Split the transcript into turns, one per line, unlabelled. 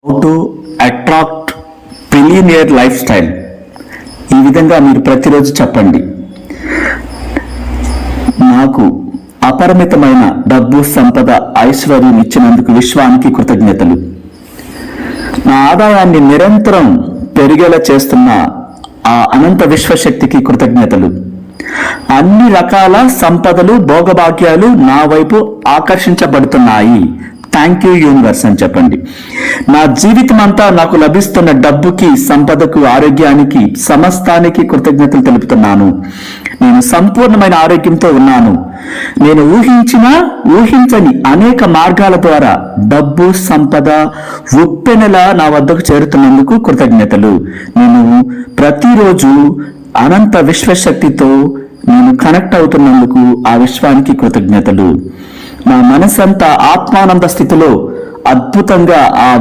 How to attract billionaire life style. ఈ విధంగా మీరు ప్రతిరోజు చెప్పండి. నాకు అపరిమితమైన డబ్బు, సంపద, ఐశ్వర్యం ఇచ్చినందుకు విశ్వానికి కృతజ్ఞతలు. నా ఆదాయాన్ని నిరంతరం పెరిగేలా చేస్తున్న ఆ అనంత విశ్వశక్తికి కృతజ్ఞతలు. అన్ని రకాల సంపదలు, భోగభాగ్యాలు నా వైపు ఆకర్షించబడుతున్నాయి. థ్యాంక్ యూ యూనివర్స్ అని చెప్పండి. నా జీవితం అంతా నాకు లభిస్తున్న డబ్బుకి, సంపదకు, ఆరోగ్యానికి, సమస్తానికి కృతజ్ఞతలు తెలుపుతున్నాను. నేను సంపూర్ణమైన ఆరోగ్యంతో ఉన్నాను. నేను ఊహించని అనేక మార్గాల ద్వారా డబ్బు, సంపద ఉప్పెనలా నా వద్దకు చేరుతున్నందుకు కృతజ్ఞతలు. నేను ప్రతిరోజు అనంత విశ్వశక్తితో నేను కనెక్ట్ అవుతున్నందుకు ఆ విశ్వానికి కృతజ్ఞతలు. నా మనసంతా ఆత్మానంద స్థితిలో అద్భుతంగా ఆ